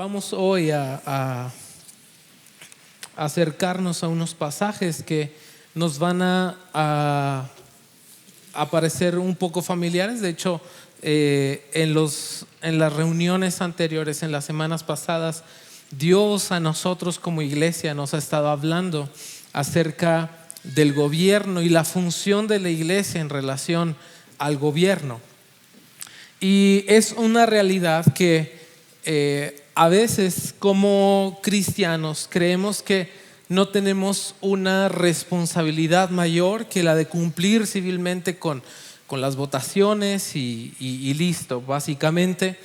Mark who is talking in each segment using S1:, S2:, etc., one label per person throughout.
S1: Vamos hoy a acercarnos a unos pasajes que nos van a parecer un poco familiares. De hecho, en las reuniones anteriores, en las semanas pasadas, Dios a nosotros como iglesia nos ha estado hablando acerca del gobierno y la función de la iglesia en relación al gobierno. Y es una realidad que a veces como cristianos creemos que no tenemos una responsabilidad mayor que la de cumplir civilmente con las votaciones y listo, básicamente.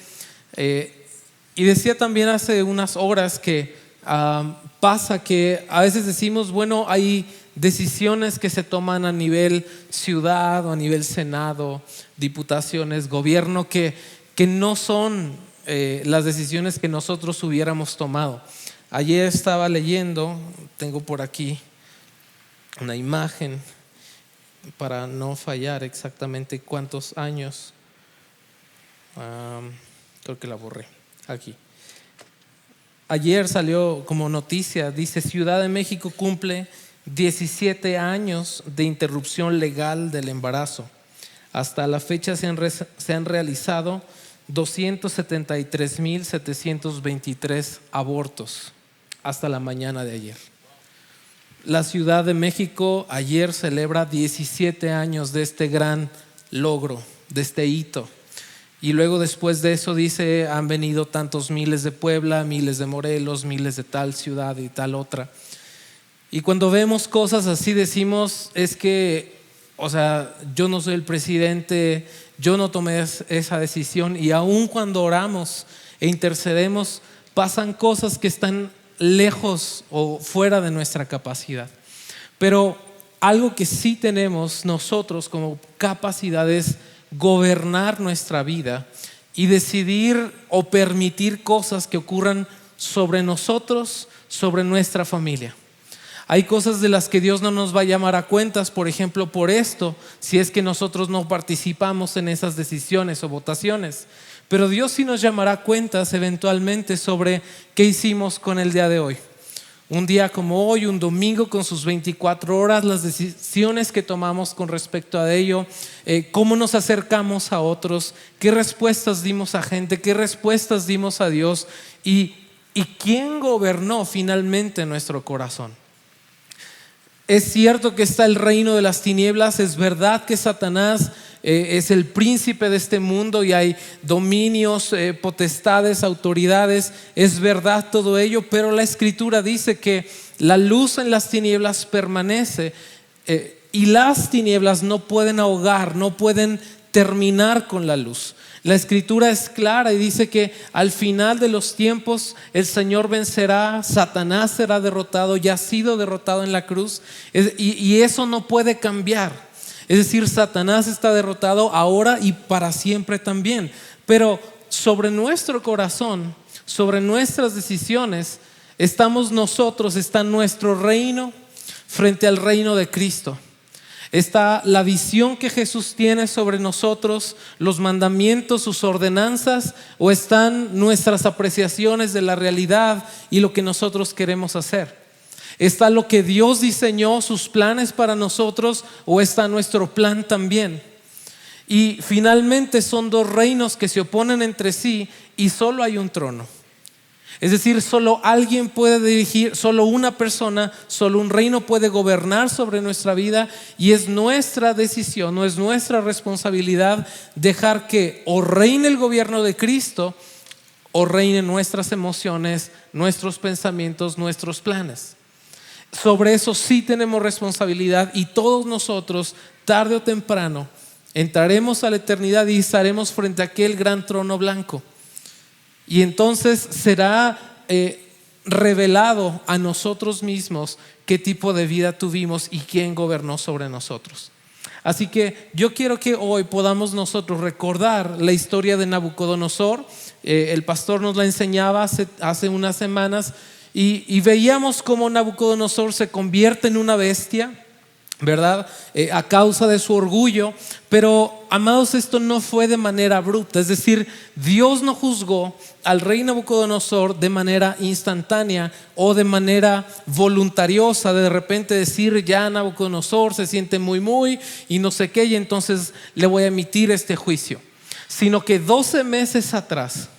S1: Y decía también hace unas horas que pasa que a veces decimos, bueno, hay decisiones que se toman a nivel ciudad o a nivel senado, diputaciones, gobierno, que no son las decisiones que nosotros hubiéramos tomado. Ayer estaba leyendo, tengo por aquí una imagen para no fallar exactamente cuántos años, creo que la borré aquí. Ayer salió como noticia, dice: Ciudad de México cumple 17 años de interrupción legal del embarazo. Hasta la fecha se han realizado 273,723 abortos hasta la mañana de ayer. La Ciudad de México ayer celebra 17 años de este gran logro, de este hito. Y luego después de eso dice, han venido tantos miles de Puebla, miles de Morelos, miles de tal ciudad y tal otra. Y cuando vemos cosas así decimos, es que, o sea, yo no soy el presidente, yo no tomé esa decisión. Y aun cuando oramos e intercedemos, pasan cosas que están lejos o fuera de nuestra capacidad. Pero algo que sí tenemos nosotros como capacidad es gobernar nuestra vida y decidir o permitir cosas que ocurran sobre nosotros, sobre nuestra familia. Hay cosas de las que Dios no nos va a llamar a cuentas, por ejemplo, por esto, si es que nosotros no participamos en esas decisiones o votaciones. Pero Dios sí nos llamará a cuentas eventualmente sobre qué hicimos con el día de hoy. Un día como hoy, un domingo con sus 24 horas, las decisiones que tomamos con respecto a ello, cómo nos acercamos a otros, qué respuestas dimos a gente, qué respuestas dimos a Dios y quién gobernó finalmente nuestro corazón. Es cierto que está el reino de las tinieblas, es verdad que Satanás es el príncipe de este mundo y hay dominios, potestades, autoridades, es verdad todo ello, pero la Escritura dice que la luz en las tinieblas permanece y las tinieblas no pueden ahogar, no pueden terminar con la luz. La Escritura es clara y dice que al final de los tiempos el Señor vencerá, Satanás será derrotado, ya ha sido derrotado en la cruz y eso no puede cambiar. Es decir, Satanás está derrotado ahora y para siempre también. Pero sobre nuestro corazón, sobre nuestras decisiones, estamos nosotros, está nuestro reino frente al reino de Cristo. Está la visión que Jesús tiene sobre nosotros, los mandamientos, sus ordenanzas, o están nuestras apreciaciones de la realidad y lo que nosotros queremos hacer. Está lo que Dios diseñó, sus planes para nosotros, o está nuestro plan también. Y finalmente son dos reinos que se oponen entre sí y solo hay un trono. Es decir, solo alguien puede dirigir, solo una persona, solo un reino puede gobernar sobre nuestra vida y es nuestra decisión, no es nuestra responsabilidad dejar que o reine el gobierno de Cristo o reine nuestras emociones, nuestros pensamientos, nuestros planes. Sobre eso sí tenemos responsabilidad y todos nosotros, tarde o temprano, entraremos a la eternidad y estaremos frente a aquel gran trono blanco. Y entonces será revelado a nosotros mismos qué tipo de vida tuvimos y quién gobernó sobre nosotros. Así que yo quiero que hoy podamos nosotros recordar la historia de Nabucodonosor. El pastor nos la enseñaba hace unas semanas y veíamos cómo Nabucodonosor se convierte en una bestia. ¿verdad? A causa de su orgullo. Pero, amados, esto no fue de manera abrupta. Es decir, Dios no juzgó al rey Nabucodonosor de manera instantánea o de manera voluntariosa, de repente decir, ya Nabucodonosor se siente muy y no sé qué, y entonces le voy a emitir este juicio. Sino que 12 meses atrás,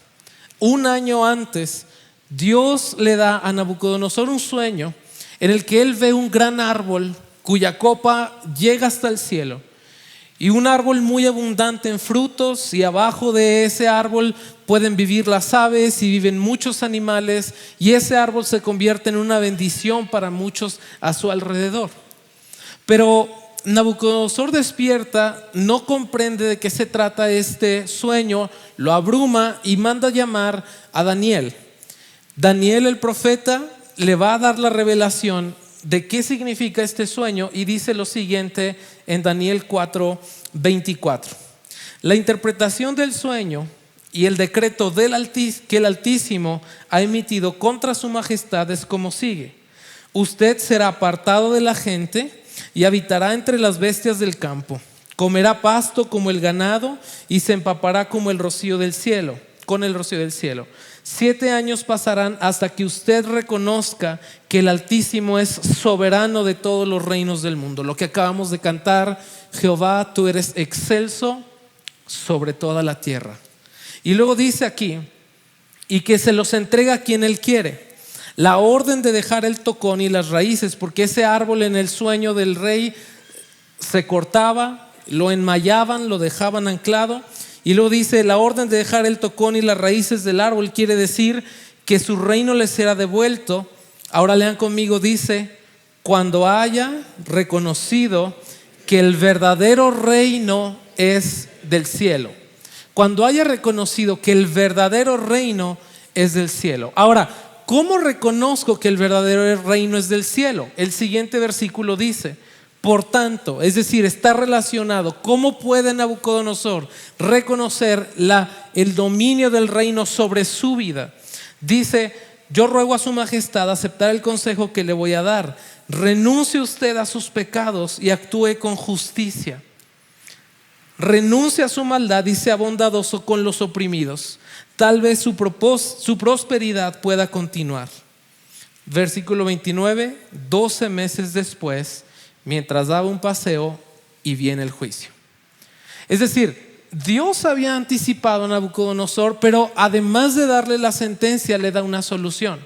S1: un año antes, Dios le da a Nabucodonosor un sueño en el que él ve un gran árbol cuya copa llega hasta el cielo, y un árbol muy abundante en frutos, y abajo de ese árbol pueden vivir las aves y viven muchos animales, y ese árbol se convierte en una bendición para muchos a su alrededor. Pero Nabucodonosor despierta, no comprende de qué se trata este sueño, lo abruma y manda llamar a Daniel. Daniel, el profeta, le va a dar la revelación de qué significa este sueño, y dice lo siguiente en Daniel 4:24: la interpretación del sueño y el decreto que el Altísimo ha emitido contra su majestad es como sigue: usted será apartado de la gente y habitará entre las bestias del campo, comerá pasto como el ganado y se empapará como el rocío del cielo, con el rocío del cielo. 7 años pasarán hasta que usted reconozca que el Altísimo es soberano de todos los reinos del mundo. Lo que acabamos de cantar: Jehová, tú eres excelso sobre toda la tierra. Y luego dice aquí: y que se los entrega a quien él quiere. La orden de dejar el tocón y las raíces, porque ese árbol en el sueño del rey se cortaba, lo enmallaban, lo dejaban anclado. Y luego dice: la orden de dejar el tocón y las raíces del árbol quiere decir que su reino les será devuelto. Ahora lean conmigo, dice: cuando haya reconocido que el verdadero reino es del cielo. Cuando haya reconocido que el verdadero reino es del cielo. Ahora, ¿cómo reconozco que el verdadero reino es del cielo? El siguiente versículo dice: por tanto, es decir, está relacionado. ¿Cómo puede Nabucodonosor reconocer el dominio del reino sobre su vida? Dice: yo ruego a su majestad aceptar el consejo que le voy a dar. Renuncie usted a sus pecados y actúe con justicia. Renuncie a su maldad y sea bondadoso con los oprimidos. Tal vez su prosperidad pueda continuar. Versículo 29: 12 meses después, mientras daba un paseo, y viene el juicio. Es decir, Dios había anticipado a Nabucodonosor, pero además de darle la sentencia, le da una solución.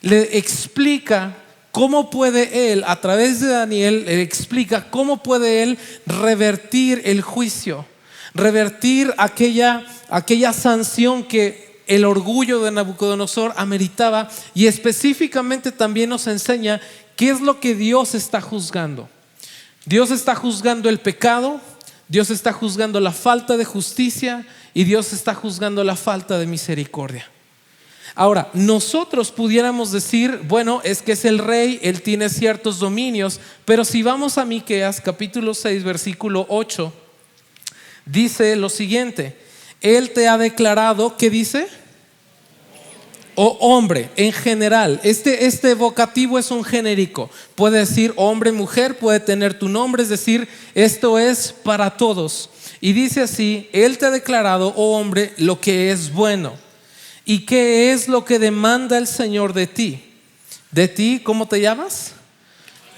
S1: Le explica cómo puede él, a través de Daniel, le explica cómo puede él revertir el juicio, revertir aquella sanción que el orgullo de Nabucodonosor ameritaba, y específicamente también nos enseña qué es lo que Dios está juzgando. Dios está juzgando el pecado, Dios está juzgando la falta de justicia, y Dios está juzgando la falta de misericordia. Ahora, nosotros pudiéramos decir: bueno, es que es el rey, él tiene ciertos dominios. Pero si vamos a Miqueas capítulo 6 versículo 8, dice lo siguiente: él te ha declarado, ¿qué dice? O hombre, en general. Este vocativo es un genérico. Puede decir hombre, mujer, puede tener tu nombre, es decir, esto es para todos. Y dice así: él te ha declarado, oh hombre, lo que es bueno. ¿Y qué es lo que demanda el Señor de ti? ¿De ti cómo te llamas?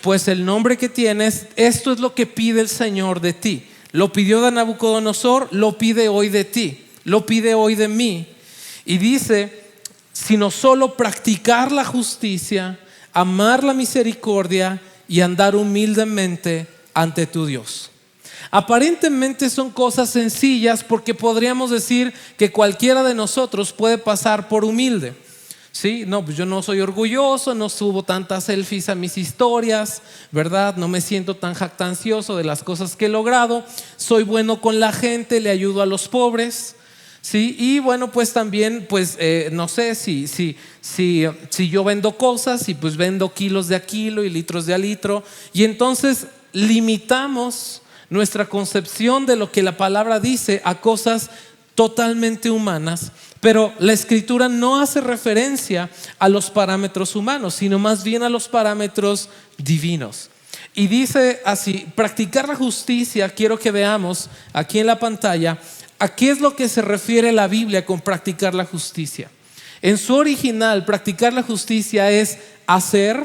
S1: Pues el nombre que tienes, esto es lo que pide el Señor de ti. Lo pidió de Nabucodonosor, lo pide hoy de ti, lo pide hoy de mí. Y dice: sino solo practicar la justicia, amar la misericordia y andar humildemente ante tu Dios. Aparentemente son cosas sencillas, porque podríamos decir que cualquiera de nosotros puede pasar por humilde. ¿Sí? No, pues yo no soy orgulloso, no subo tantas selfies a mis historias, ¿verdad? No me siento tan jactancioso de las cosas que he logrado. Soy bueno con la gente, le ayudo a los pobres. Sí, y bueno, pues también, no sé, si yo vendo cosas, y pues vendo kilos de a kilo y litros de a litro, y entonces limitamos nuestra concepción de lo que la palabra dice a cosas totalmente humanas. Pero la Escritura no hace referencia a los parámetros humanos, sino más bien a los parámetros divinos. Y dice así: practicar la justicia. Quiero que veamos aquí en la pantalla a qué es lo que se refiere la Biblia con practicar la justicia. En su original, practicar la justicia es hacer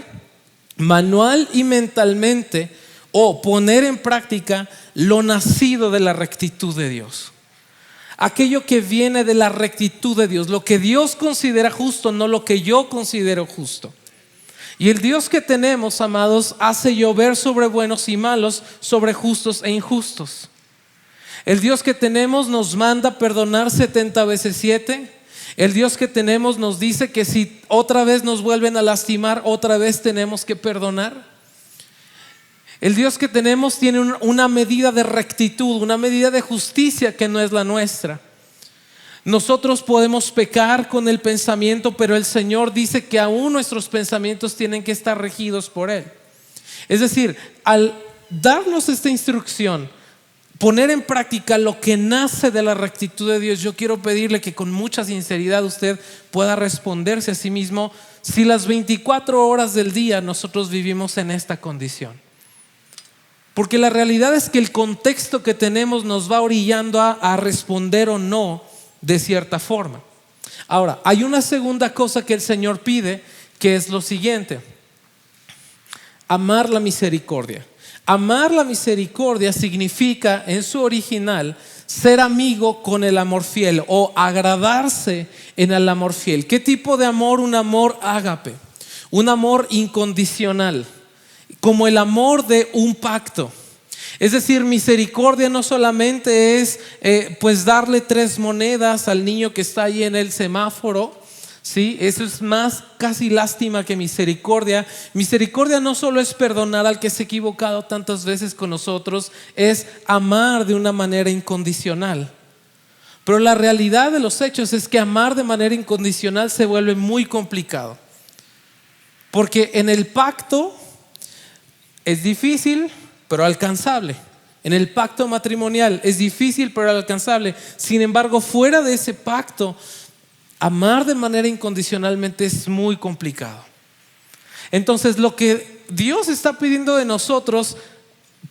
S1: manual y mentalmente o poner en práctica lo nacido de la rectitud de Dios. Aquello que viene de la rectitud de Dios, lo que Dios considera justo, no lo que yo considero justo. Y el Dios que tenemos, amados, hace llover sobre buenos y malos, sobre justos e injustos. El Dios que tenemos nos manda perdonar 70 veces 7. El Dios que tenemos nos dice que si otra vez nos vuelven a lastimar, otra vez tenemos que perdonar. El Dios que tenemos tiene una medida de rectitud, una medida de justicia que no es la nuestra. Nosotros podemos pecar con el pensamiento, pero el Señor dice que aún nuestros pensamientos tienen que estar regidos por Él. Es decir, al darnos esta instrucción, poner en práctica lo que nace de la rectitud de Dios, yo quiero pedirle que con mucha sinceridad usted pueda responderse a sí mismo si las 24 horas del día nosotros vivimos en esta condición. Porque la realidad es que el contexto que tenemos nos va orillando a responder o no de cierta forma. Ahora, hay una segunda cosa que el Señor pide, que es lo siguiente: amar la misericordia. Amar la misericordia significa en su original ser amigo con el amor fiel o agradarse en el amor fiel. ¿Qué tipo de amor? Un amor ágape, un amor incondicional, como el amor de un pacto. Es decir, misericordia no solamente es pues darle 3 monedas al niño que está ahí en el semáforo, ¿sí? Eso es más casi lástima que misericordia. Misericordia no solo es perdonar al que se ha equivocado tantas veces con nosotros, es amar de una manera incondicional. Pero la realidad de los hechos es que amar de manera incondicional se vuelve muy complicado, porque en el pacto es difícil pero alcanzable. En el pacto matrimonial es difícil pero alcanzable. Sin embargo, fuera de ese pacto, amar de manera incondicionalmente es muy complicado. Entonces, lo que Dios está pidiendo de nosotros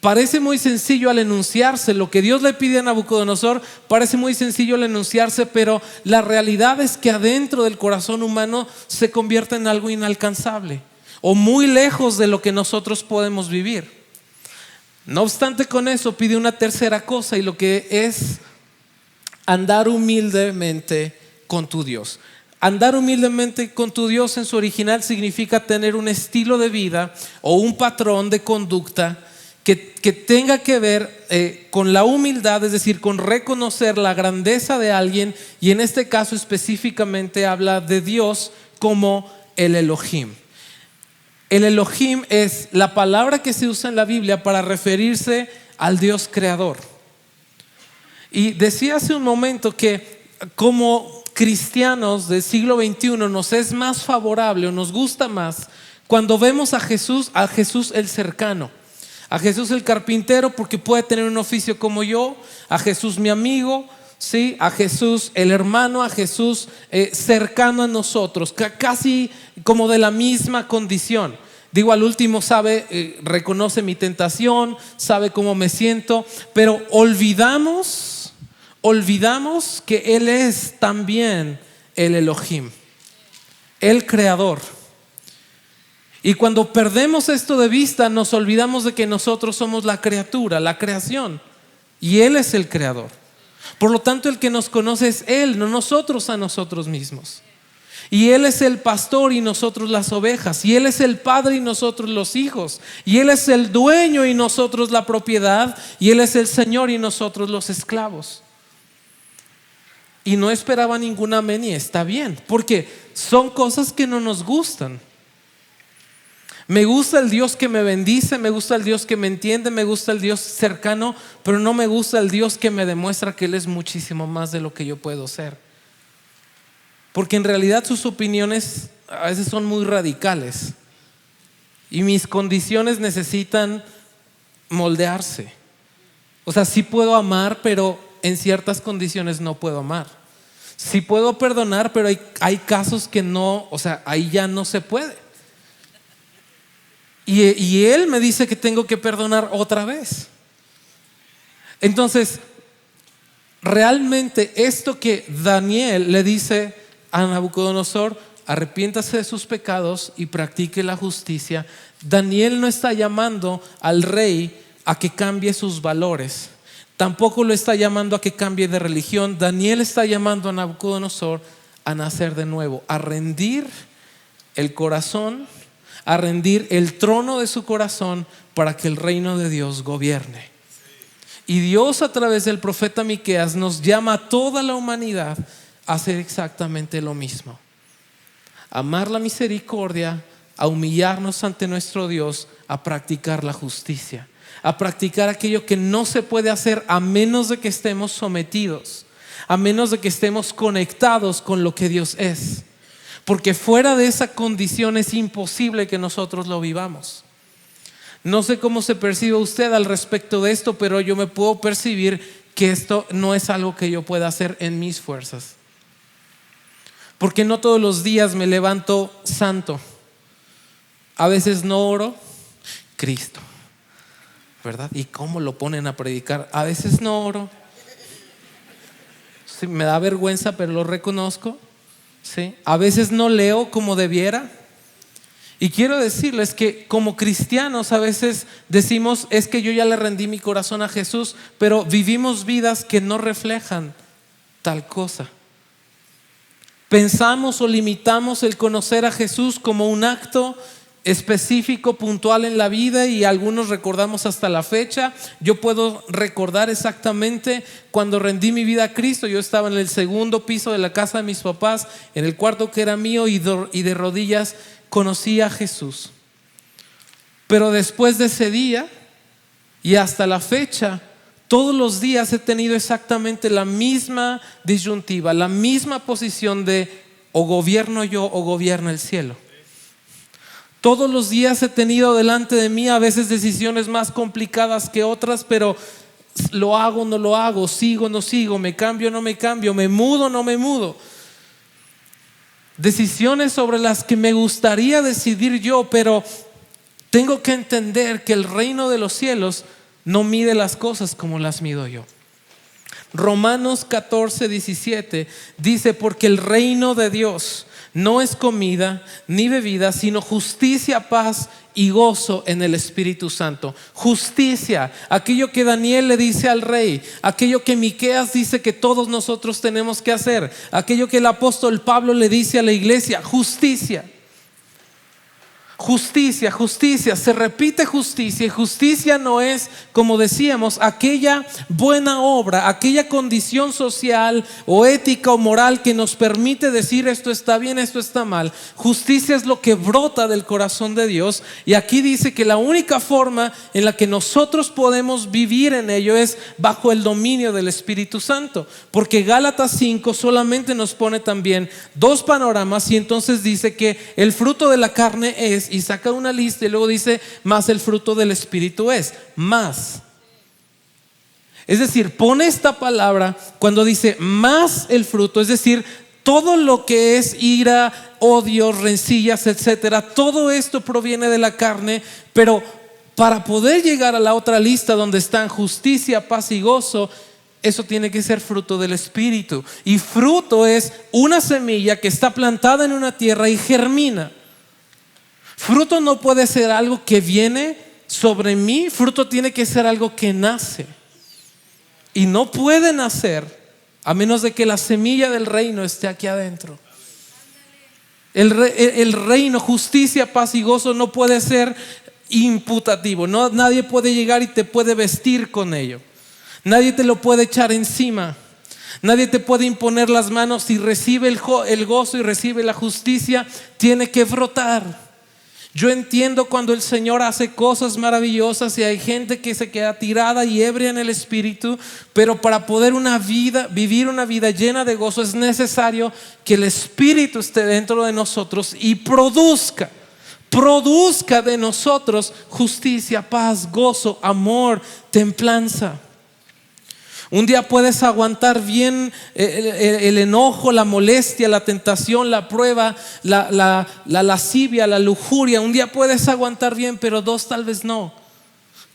S1: parece muy sencillo al enunciarse. Lo que Dios le pide a Nabucodonosor parece muy sencillo al enunciarse, pero la realidad es que adentro del corazón humano se convierte en algo inalcanzable o muy lejos de lo que nosotros podemos vivir. No obstante, con eso pide una tercera cosa, y lo que es andar humildemente con tu Dios. Andar humildemente con tu Dios en su original significa tener un estilo de vida o un patrón de conducta que tenga que ver con la humildad, es decir, con reconocer la grandeza de alguien, y en este caso específicamente habla de Dios como el Elohim. El Elohim es la palabra que se usa en la Biblia para referirse al Dios creador. Y decía hace un momento que como cristianos del siglo XXI nos es más favorable o nos gusta más cuando vemos a Jesús el cercano, a Jesús el carpintero, porque puede tener un oficio como yo, a Jesús mi amigo, ¿sí? A Jesús el hermano, a Jesús cercano a nosotros, casi como de la misma condición. Digo, al último sabe, reconoce mi tentación, sabe cómo me siento, pero olvidamos que Él es también el Elohim, el creador. Y cuando perdemos esto de vista, nos olvidamos de que nosotros somos la criatura, la creación, y Él es el creador. Por lo tanto, el que nos conoce es Él, no nosotros a nosotros mismos. Y Él es el pastor y nosotros las ovejas, y Él es el padre y nosotros los hijos, y Él es el dueño y nosotros la propiedad, y Él es el Señor y nosotros los esclavos. Y no esperaba ningún amén, y está bien, porque son cosas que no nos gustan. Me gusta el Dios que me bendice, me gusta el Dios que me entiende, me gusta el Dios cercano, pero no me gusta el Dios que me demuestra que Él es muchísimo más de lo que yo puedo ser. Porque en realidad sus opiniones a veces son muy radicales y mis condiciones necesitan moldearse. O sea, sí puedo amar, pero en ciertas condiciones no puedo amar. Sí puedo perdonar, pero hay casos que no, o sea, ahí ya no se puede. Y Él me dice que tengo que perdonar otra vez. Entonces, realmente esto que Daniel le dice a Nabucodonosor, arrepiéntase de sus pecados y practique la justicia. Daniel no está llamando al rey a que cambie sus valores. Tampoco lo está llamando a que cambie de religión. Daniel está llamando a Nabucodonosor a nacer de nuevo, a rendir el corazón, a rendir el trono de su corazón para que el reino de Dios gobierne. Y Dios, a través del profeta Miqueas, nos llama a toda la humanidad a hacer exactamente lo mismo: amar la misericordia, a humillarnos ante nuestro Dios, a practicar la justicia, a practicar aquello que no se puede hacer a menos de que estemos sometidos, a menos de que estemos conectados con lo que Dios es, porque fuera de esa condición es imposible que nosotros lo vivamos. No sé cómo se percibe usted al respecto de esto, pero yo me puedo percibir que esto no es algo que yo pueda hacer en mis fuerzas, porque no todos los días me levanto santo. A veces no oro, Cristo, ¿verdad? ¿Y cómo lo ponen a predicar? A veces no oro, sí, me da vergüenza, pero lo reconozco, ¿sí? A veces no leo como debiera. Y quiero decirles que como cristianos a veces decimos: es que yo ya le rendí mi corazón a Jesús, pero vivimos vidas que no reflejan tal cosa. Pensamos o limitamos el conocer a Jesús como un acto específico, puntual en la vida, y algunos recordamos hasta la fecha. Yo puedo recordar exactamente cuando rendí mi vida a Cristo. Yo estaba en el segundo piso de la casa de mis papás, en el cuarto que era mío, y de rodillas conocí a Jesús. Pero después de ese día y hasta la fecha, todos los días he tenido exactamente la misma disyuntiva, la misma posición de: o gobierno yo o gobierna el cielo. Todos los días he tenido delante de mí a veces decisiones más complicadas que otras, pero lo hago o no lo hago, sigo o no sigo, me cambio o no me cambio, me mudo o no me mudo. Decisiones sobre las que me gustaría decidir yo, pero tengo que entender que el reino de los cielos no mide las cosas como las mido yo. Romanos 14:17 dice: porque el reino de Dios no es comida ni bebida, sino justicia, paz y gozo en el Espíritu Santo. Justicia, aquello que Daniel le dice al rey, aquello que Miqueas dice que todos nosotros tenemos que hacer, aquello que el apóstol Pablo le dice a la iglesia: justicia. Justicia, justicia, se repite justicia, y justicia no es, como decíamos, aquella buena obra, aquella condición social o ética o moral que nos permite decir esto está bien, esto está mal. Justicia es lo que brota del corazón de Dios, y aquí dice que la única forma en la que nosotros podemos vivir en ello es bajo el dominio del Espíritu Santo, porque Gálatas 5 solamente nos pone también dos panoramas, y entonces dice que el fruto de la carne es, y saca una lista, y luego dice: más el fruto del Espíritu es, más. Es decir, pone esta palabra cuando dice más el fruto, es decir, todo lo que es ira, odio, rencillas, etcétera, todo esto proviene de la carne. Pero para poder llegar a la otra lista donde están justicia, paz y gozo, eso tiene que ser fruto del Espíritu. Y fruto es una semilla que está plantada en una tierra y germina. Fruto no puede ser algo que viene sobre mí, fruto tiene que ser algo que nace. Y no puede nacer a menos de que la semilla del reino esté aquí adentro. El reino, justicia, paz y gozo no puede ser imputativo. No, nadie puede llegar y te puede vestir con ello. Nadie te lo puede echar encima. Nadie te puede imponer las manos. Si recibe el gozo y recibe la justicia, tiene que brotar. Yo entiendo cuando el Señor hace cosas maravillosas y hay gente que se queda tirada y ebria en el espíritu, pero para poder vivir una vida llena de gozo es necesario que el Espíritu esté dentro de nosotros y produzca de nosotros justicia, paz, gozo, amor, templanza. Un día puedes aguantar bien el enojo, la molestia, la tentación, la prueba, la lascivia, la lujuria. Un día puedes aguantar bien, pero 2 tal vez no.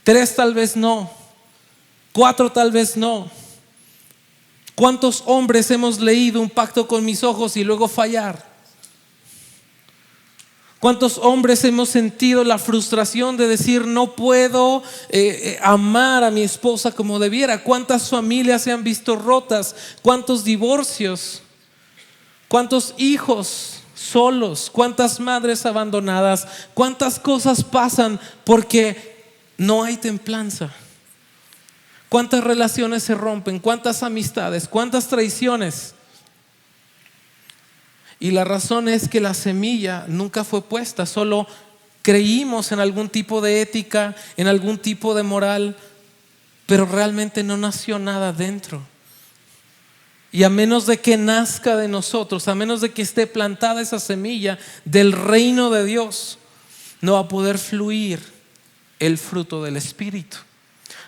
S1: 3 tal vez no. 4 tal vez no. ¿Cuántos hombres hemos leído un pacto con mis ojos y luego fallar? ¿Cuántos hombres hemos sentido la frustración de decir no puedo amar a mi esposa como debiera? ¿Cuántas familias se han visto rotas? ¿Cuántos divorcios? ¿Cuántos hijos solos? ¿Cuántas madres abandonadas? ¿Cuántas cosas pasan porque no hay templanza? ¿Cuántas relaciones se rompen? ¿Cuántas amistades? ¿Cuántas traiciones? Y la razón es que la semilla nunca fue puesta, solo creímos en algún tipo de ética, en algún tipo de moral, pero realmente no nació nada dentro. Y a menos de que nazca de nosotros, a menos de que esté plantada esa semilla del reino de Dios, no va a poder fluir el fruto del Espíritu.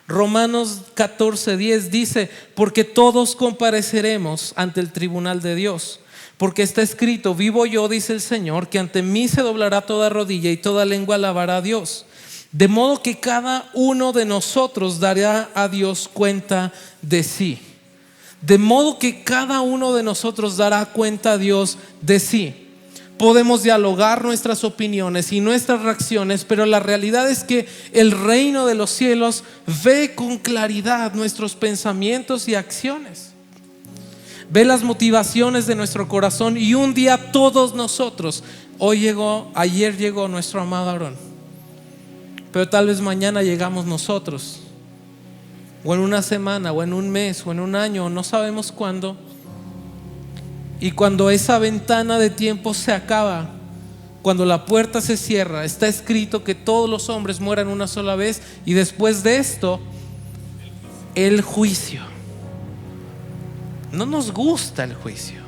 S1: Romanos 14:10 dice: porque todos compareceremos ante el tribunal de Dios. Porque está escrito: vivo yo, dice el Señor, que ante mí se doblará toda rodilla y toda lengua alabará a Dios. De modo que cada uno de nosotros dará a Dios cuenta de sí. De modo que cada uno de nosotros dará cuenta a Dios de sí. Podemos dialogar nuestras opiniones y nuestras reacciones, pero la realidad es que el reino de los cielos ve con claridad nuestros pensamientos y acciones. Ve las motivaciones de nuestro corazón, y un día todos nosotros, ayer llegó nuestro amado Aarón, pero tal vez mañana llegamos nosotros, o en una semana, o en un mes, o en un año, no sabemos cuándo. Y cuando esa ventana de tiempo se acaba, cuando la puerta se cierra, está escrito que todos los hombres mueran una sola vez, y después de esto, el juicio. No nos gusta el juicio,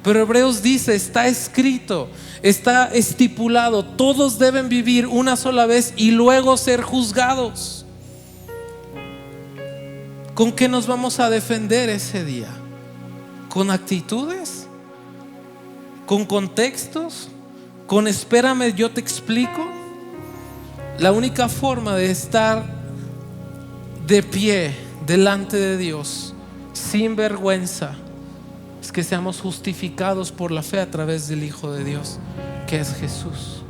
S1: pero Hebreos dice: está escrito, está estipulado, todos deben vivir una sola vez y luego ser juzgados. ¿Con qué nos vamos a defender ese día? ¿Con actitudes? ¿Con contextos? ¿Con espérame, yo te explico? La única forma de estar de pie delante de Dios sin vergüenza es que seamos justificados por la fe a través del Hijo de Dios, que es Jesús.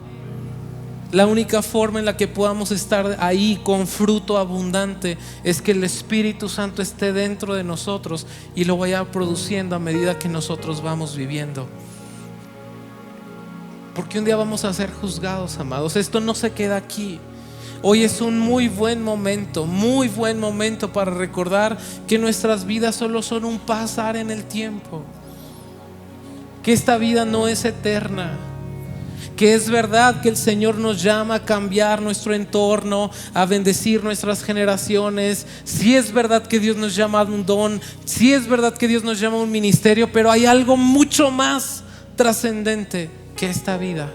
S1: La única forma en la que podamos estar ahí con fruto abundante es que el Espíritu Santo esté dentro de nosotros y lo vaya produciendo a medida que nosotros vamos viviendo. Porque un día vamos a ser juzgados, amados. Esto no se queda aquí. Hoy es un muy buen momento para recordar que nuestras vidas solo son un pasar en el tiempo, que esta vida no es eterna, que es verdad que el Señor nos llama a cambiar nuestro entorno, a bendecir nuestras generaciones. Sí es verdad que Dios nos llama a un don, sí es verdad que Dios nos llama a un ministerio, pero hay algo mucho más trascendente que esta vida.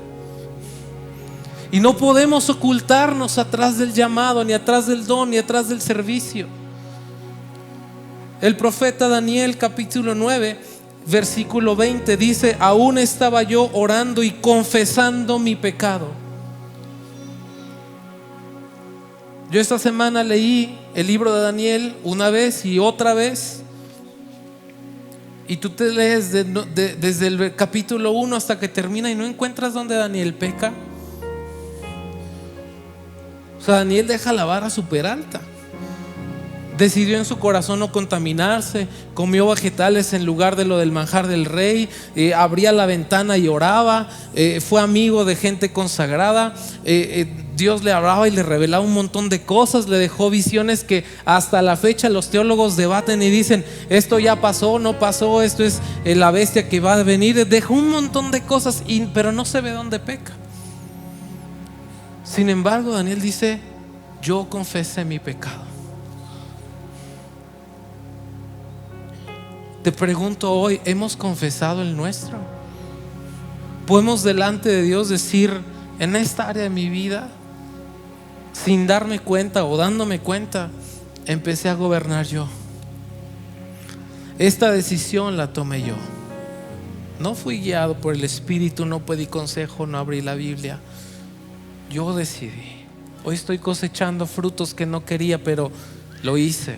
S1: Y no podemos ocultarnos atrás del llamado, ni atrás del don, ni atrás del servicio. El profeta Daniel, capítulo 9, versículo 20 dice: aún estaba yo orando y confesando mi pecado. Yo esta semana leí el libro de Daniel una vez y otra vez, y tú te lees desde el capítulo 1 hasta que termina y no encuentras donde Daniel peca. O sea, Daniel deja la vara súper alta. Decidió en su corazón no contaminarse, comió vegetales en lugar de lo del manjar del rey, abría la ventana y oraba, fue amigo de gente consagrada. Dios le hablaba y le revelaba un montón de cosas, le dejó visiones que hasta la fecha los teólogos debaten y dicen: esto ya pasó, no pasó, esto es la bestia que va a venir. Dejó un montón de cosas, pero no se ve dónde peca. Sin embargo, Daniel dice: yo confesé mi pecado. Te pregunto hoy: ¿hemos confesado el nuestro? ¿Podemos delante de Dios decir: en esta área de mi vida, sin darme cuenta o dándome cuenta, empecé a gobernar yo. Esta decisión la tomé yo. No fui guiado por el Espíritu, no pedí consejo, no abrí la Biblia. Yo decidí. Hoy estoy cosechando frutos que no quería, pero lo hice.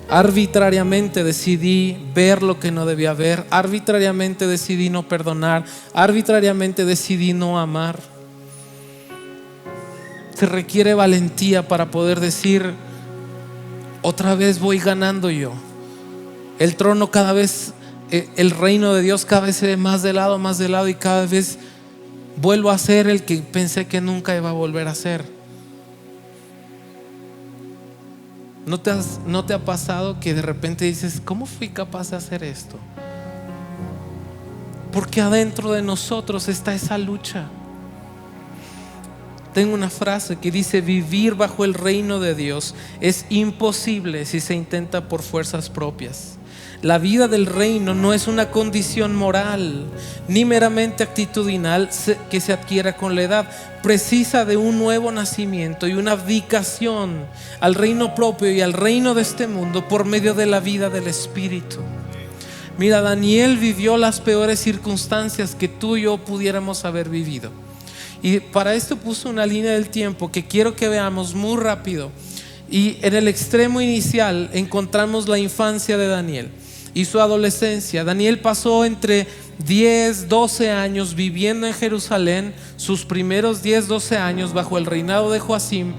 S1: Arbitrariamente decidí ver lo que no debía ver. Arbitrariamente decidí no perdonar. Arbitrariamente decidí no amar. Se requiere valentía para poder decir: otra vez voy ganando yo. El trono cada vez, el reino de Dios cada vez se ve más de lado, y cada vez vuelvo a ser el que pensé que nunca iba a volver a ser. ¿No te ha pasado que de repente dices: ¿cómo fui capaz de hacer esto? Porque adentro de nosotros está esa lucha. Tengo una frase que dice: vivir bajo el reino de Dios es imposible si se intenta por fuerzas propias. La vida del reino no es una condición moral ni meramente actitudinal que se adquiera con la edad. Precisa de un nuevo nacimiento y una abdicación al reino propio y al reino de este mundo por medio de la vida del Espíritu. Mira, Daniel vivió las peores circunstancias que tú y yo pudiéramos haber vivido. Y para esto puso una línea del tiempo que quiero que veamos muy rápido. Y en el extremo inicial encontramos la infancia de Daniel y su adolescencia. Daniel pasó entre 10, 12 años viviendo en Jerusalén, sus primeros 10, 12 años bajo el reinado de Joacim.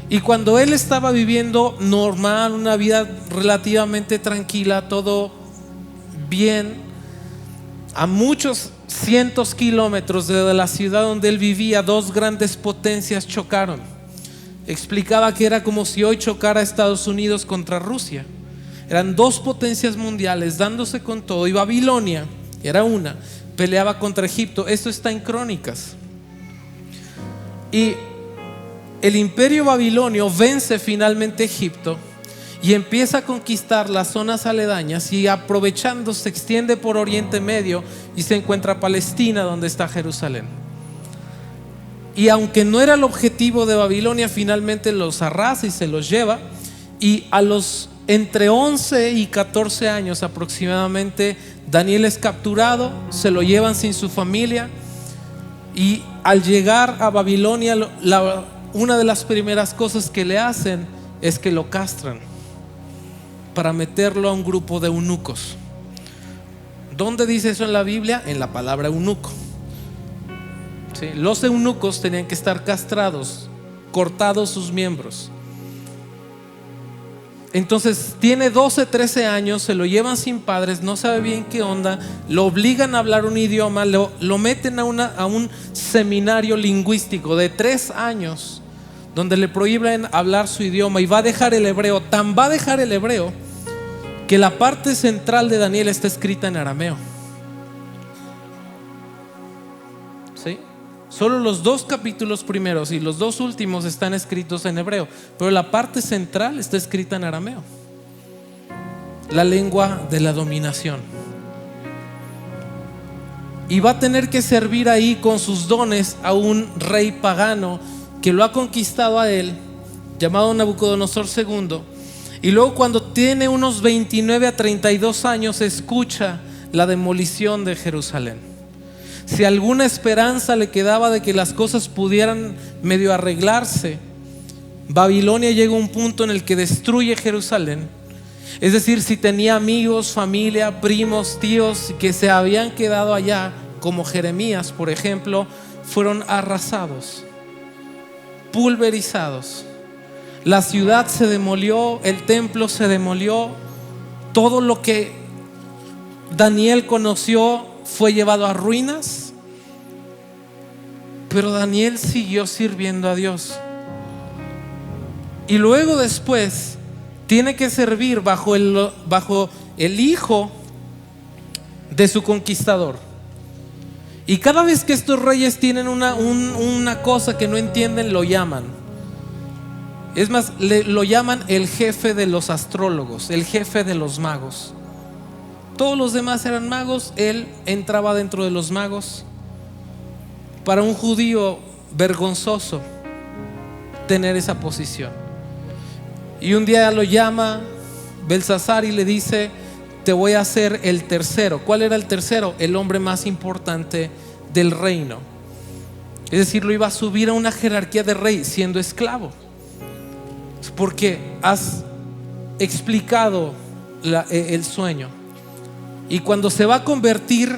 S1: Y cuando él estaba viviendo normal, una vida relativamente tranquila, todo bien, a muchos cientos kilómetros de la ciudad donde él vivía, dos grandes potencias chocaron. Explicaba que era como si hoy chocara Estados Unidos contra Rusia. Eran dos potencias mundiales dándose con todo, y Babilonia era una, peleaba contra Egipto. Esto está en Crónicas. Y el imperio babilonio vence finalmente Egipto y empieza a conquistar las zonas aledañas, y aprovechando se extiende por Oriente Medio y se encuentra Palestina, donde está Jerusalén. Y aunque no era el objetivo de Babilonia, finalmente los arrasa y se los lleva. Y a los entre 11 y 14 años aproximadamente, Daniel es capturado, se lo llevan sin su familia, y al llegar a Babilonia, una de las primeras cosas que le hacen es que lo castran para meterlo a un grupo de eunucos. ¿Dónde dice eso en la Biblia? En la palabra eunuco. ¿Sí? Los eunucos tenían que estar castrados, cortados sus miembros. Entonces tiene 12, 13 años, se lo llevan sin padres, no sabe bien qué onda, lo obligan a hablar un idioma, lo meten a un seminario lingüístico de 3 años, donde le prohíben hablar su idioma, y va a dejar el hebreo. Tan va a dejar el hebreo que la parte central de Daniel está escrita en arameo. ¿Sí? Solo los 2 capítulos primeros y los 2 últimos están escritos en hebreo, pero la parte central está escrita en arameo, la lengua de la dominación. Y va a tener que servir ahí con sus dones a un rey pagano que lo ha conquistado a él, llamado Nabucodonosor II. Y luego, cuando tiene unos 29 a 32 años, escucha la demolición de Jerusalén. Si alguna esperanza le quedaba de que las cosas pudieran medio arreglarse, Babilonia llega a un punto en el que destruye Jerusalén. Es decir, si tenía amigos, familia, primos, tíos que se habían quedado allá, como Jeremías, por ejemplo, fueron arrasados, pulverizados. La ciudad se demolió, el templo se demolió, todo lo que Daniel conoció fue llevado a ruinas. Pero Daniel siguió sirviendo a Dios. Y luego, después, tiene que servir bajo el hijo de su conquistador. Y cada vez que estos reyes tienen una cosa que no entienden, lo llaman. Es más, lo llaman el jefe de los astrólogos, el jefe de los magos. Todos los demás eran magos, él entraba dentro de los magos. Para un judío, vergonzoso tener esa posición. Y un día lo llama Belsasar y le dice: te voy a hacer el tercero. ¿Cuál era el tercero? El hombre más importante del reino. Es decir, lo iba a subir a una jerarquía de rey siendo esclavo, porque has explicado el sueño. Y cuando se va a convertir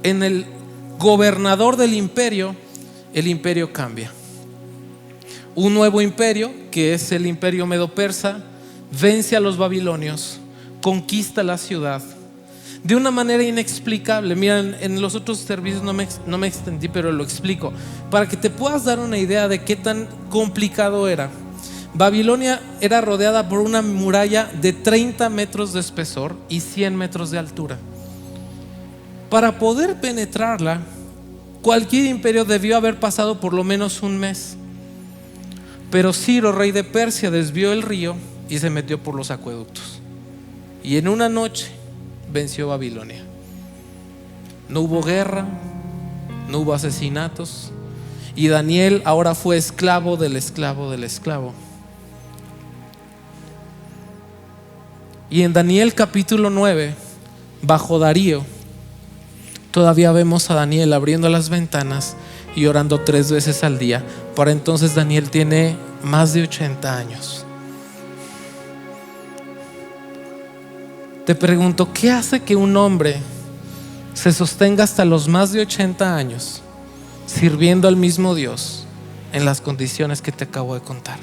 S1: en el gobernador del imperio, el imperio cambia. Un nuevo imperio, que es el imperio medo-persa, vence a los babilonios, conquista la ciudad de una manera inexplicable. Miren, en los otros servicios no me extendí, pero lo explico para que te puedas dar una idea de qué tan complicado era. Babilonia era rodeada por una muralla de 30 metros de espesor y 100 metros de altura. Para poder penetrarla, cualquier imperio debió haber pasado por lo menos un mes. Pero Ciro, rey de Persia, desvió el río y se metió por los acueductos, y en una noche venció Babilonia. No hubo guerra, no hubo asesinatos, y Daniel ahora fue esclavo del esclavo del esclavo. Y en Daniel capítulo 9, bajo Darío, todavía vemos a Daniel abriendo las ventanas y orando 3 veces al día. Para entonces Daniel tiene más de 80 años. Te pregunto, ¿qué hace que un hombre se sostenga hasta los más de 80 años sirviendo al mismo Dios en las condiciones que te acabo de contar?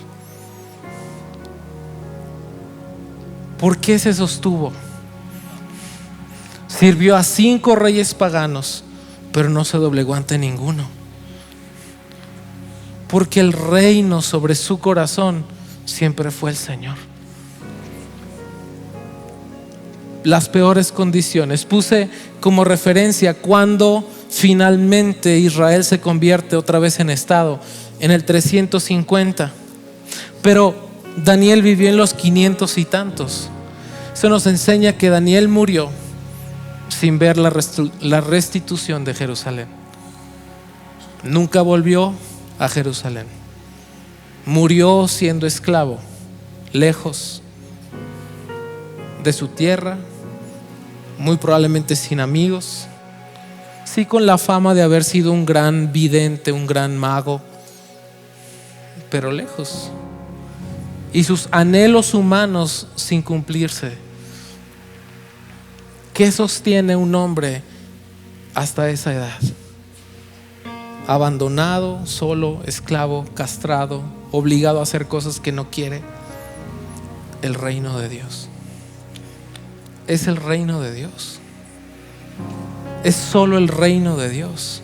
S1: ¿Por qué se sostuvo? Sirvió a 5 reyes paganos, pero no se doblegó ante ninguno, porque el reino sobre su corazón siempre fue el Señor. Las peores condiciones. Puse como referencia cuando finalmente Israel se convierte otra vez en estado, en el 350. Pero Daniel vivió en los 500 y tantos. Eso nos enseña que Daniel murió sin ver la restitución de Jerusalén. Nunca volvió a Jerusalén. Murió siendo esclavo, lejos de su tierra, muy probablemente sin amigos, sí con la fama de haber sido un gran vidente, un gran mago, pero lejos, y sus anhelos humanos sin cumplirse. ¿Qué sostiene un hombre hasta esa edad? Abandonado, solo, esclavo, castrado, obligado a hacer cosas que no quiere. El reino de Dios. Es el reino de Dios. Es solo el reino de Dios.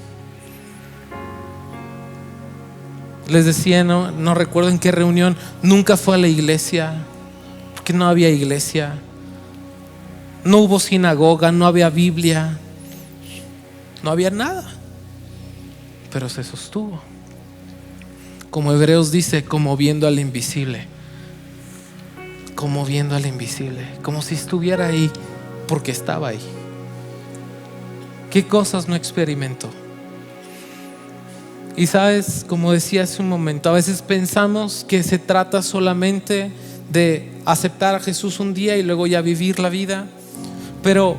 S1: Les decía, no recuerdo en qué reunión, nunca fue a la iglesia, porque no había iglesia, no hubo sinagoga, no había Biblia, no había nada, pero se sostuvo. Como Hebreos dice, como viendo al invisible. Como viendo al invisible, como si estuviera ahí porque estaba ahí. ¿Qué cosas no experimentó? Y sabes, como decía hace un momento, a veces pensamos que se trata solamente de aceptar a Jesús un día y luego ya vivir la vida, pero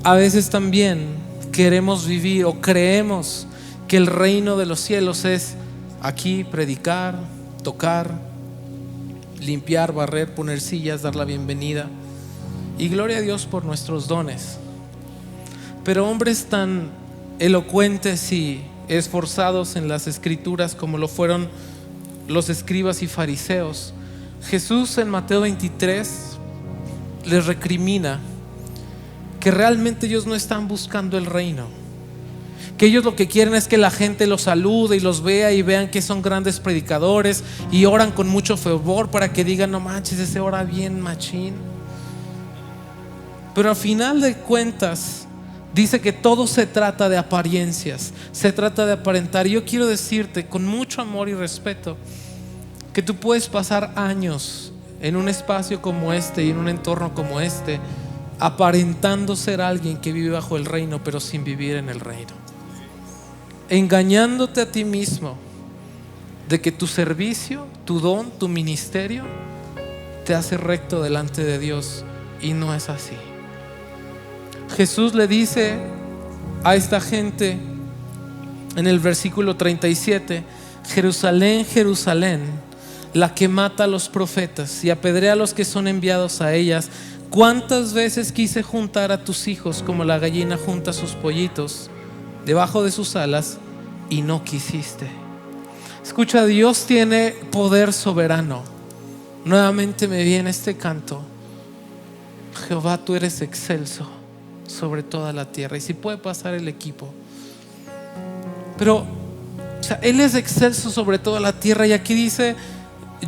S1: a veces también queremos vivir o creemos que el reino de los cielos es aquí predicar, tocar, limpiar, barrer, poner sillas, dar la bienvenida, y gloria a Dios por nuestros dones. Pero hombres tan elocuentes y esforzados en las escrituras como lo fueron los escribas y fariseos, Jesús en Mateo 23 les recrimina que realmente ellos no están buscando el reino, que ellos lo que quieren es que la gente los salude y los vea y vean que son grandes predicadores y oran con mucho fervor para que digan: no manches, ese ora bien machín. Pero al final de cuentas dice que todo se trata de apariencias, se trata de aparentar. Y yo quiero decirte con mucho amor y respeto que tú puedes pasar años en un espacio como este y en un entorno como este aparentando ser alguien que vive bajo el reino, pero sin vivir en el reino, engañándote a ti mismo de que tu servicio, tu don, tu ministerio te hace recto delante de Dios, y no es así. Jesús le dice a esta gente en el versículo 37: Jerusalén, Jerusalén, la que mata a los profetas y apedrea a los que son enviados a ellas. ¿Cuántas veces quise juntar a tus hijos como la gallina junta sus pollitos debajo de sus alas, y no quisiste? Escucha, Dios tiene poder soberano. Nuevamente me viene este canto: Jehová, tú eres excelso sobre toda la tierra. Y si puede pasar el equipo. Pero Él es excelso sobre toda la tierra. Y aquí dice,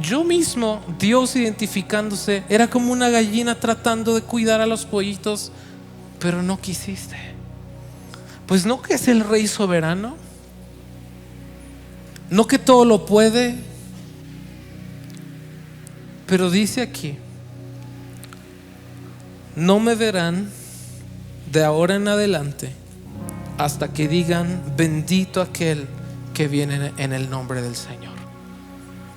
S1: yo mismo, Dios identificándose, era como una gallina tratando de cuidar a los pollitos, pero no quisiste. Pues no que es el Rey soberano, no que todo lo puede. Pero dice aquí: no me verán de ahora en adelante hasta que digan bendito aquel que viene en el nombre del Señor.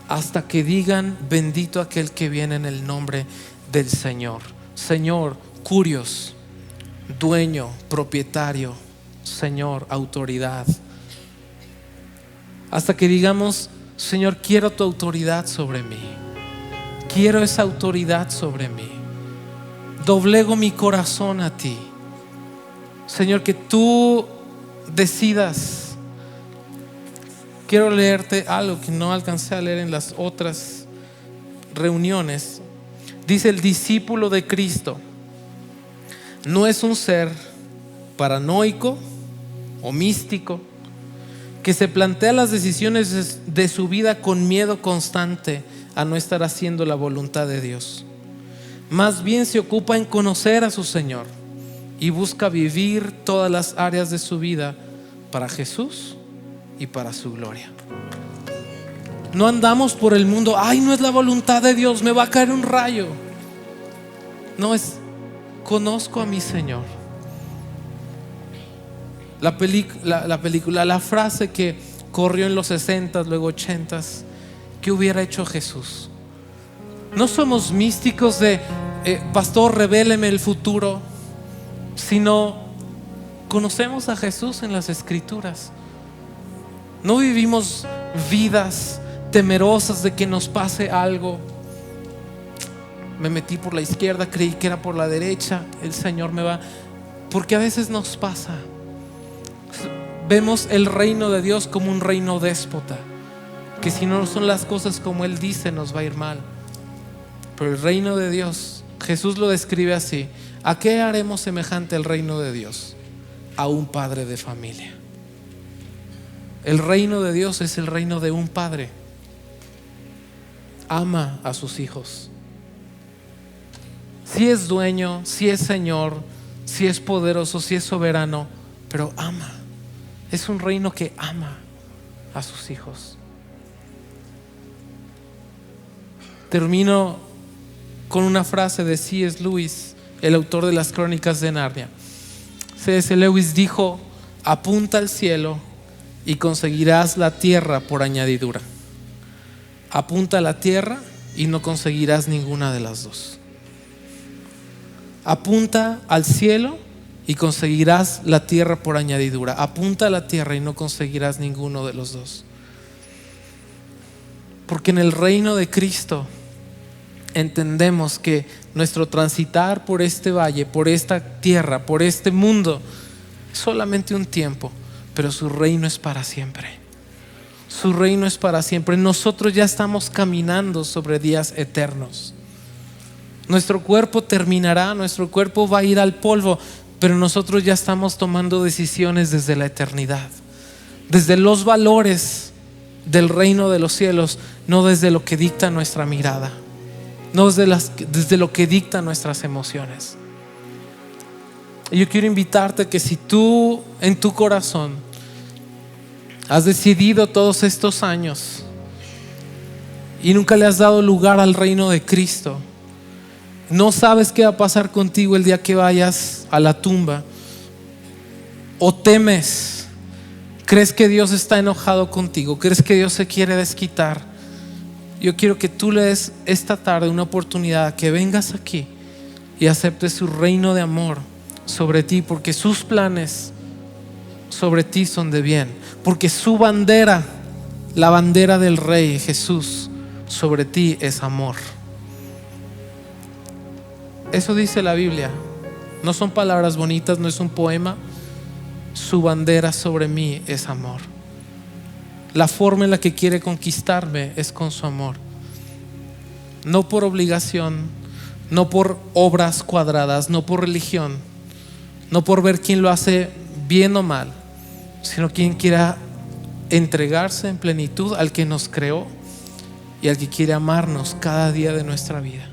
S1: Hasta que digan bendito aquel que viene en el nombre del Señor. Señor, curios, dueño, propietario, Señor, autoridad. Hasta que digamos: Señor, quiero tu autoridad sobre mí. Quiero esa autoridad sobre mí. Doblego mi corazón a ti. Señor, que tú decidas. Quiero leerte algo que no alcancé a leer en las otras reuniones. Dice: el discípulo de Cristo no es un ser paranoico o místico que se plantea las decisiones de su vida con miedo constante a no estar haciendo la voluntad de Dios. Más bien se ocupa en conocer a su Señor y busca vivir todas las áreas de su vida para Jesús y para su gloria. No andamos por el mundo: ay, no es la voluntad de Dios, me va a caer un rayo. No, es: conozco a mi Señor. La película, la frase que corrió en los 60s, luego 80s: ¿qué hubiera hecho Jesús? No somos místicos de pastor, revéleme el futuro, sino conocemos a Jesús en las Escrituras. No vivimos vidas temerosas de que nos pase algo. Me metí por la izquierda, creí que era por la derecha, el Señor me va. Porque a veces nos pasa. Vemos el reino de Dios como un reino déspota, que si no son las cosas como Él dice, nos va a ir mal. Pero el reino de Dios, Jesús lo describe así: ¿a qué haremos semejante el reino de Dios? A un padre de familia. El reino de Dios es el reino de un padre. Ama a sus hijos. Si es dueño, si es Señor, si es poderoso, si es soberano, pero ama. Es un reino que ama a sus hijos. Termino con una frase de C.S. Lewis, el autor de las Crónicas de Narnia. C.S. Lewis dijo: apunta al cielo y conseguirás la tierra por añadidura. Apunta a la tierra y no conseguirás ninguna de las dos. Apunta al cielo y conseguirás la tierra por añadidura. Apunta a la tierra y no conseguirás ninguno de los dos. Porque en el reino de Cristo entendemos que nuestro transitar por este valle, por esta tierra, por este mundo, es solamente un tiempo, pero su reino es para siempre. Su reino es para siempre. Nosotros ya estamos caminando sobre días eternos. Nuestro cuerpo terminará, nuestro cuerpo va a ir al polvo, pero nosotros ya estamos tomando decisiones desde la eternidad, desde los valores del reino de los cielos, no desde lo que dicta nuestra mirada, no desde lo que dicta nuestras emociones. Y yo quiero invitarte que si tú en tu corazón has decidido todos estos años y nunca le has dado lugar al reino de Cristo, no sabes qué va a pasar contigo el día que vayas a la tumba, o temes, crees que Dios está enojado contigo, crees que Dios se quiere desquitar, Yo quiero que tú le des esta tarde una oportunidad, que vengas aquí y aceptes su reino de amor sobre ti, porque sus planes sobre ti son de bien, porque su bandera, la bandera del Rey Jesús sobre ti es amor. Eso dice la Biblia. No son palabras bonitas, no es un poema. Su bandera sobre mí es amor. La forma en la que quiere conquistarme es con su amor. No por obligación, no por obras cuadradas, no por religión, no por ver quién lo hace bien o mal, sino quien quiera entregarse en plenitud al que nos creó y al que quiere amarnos cada día de nuestra vida.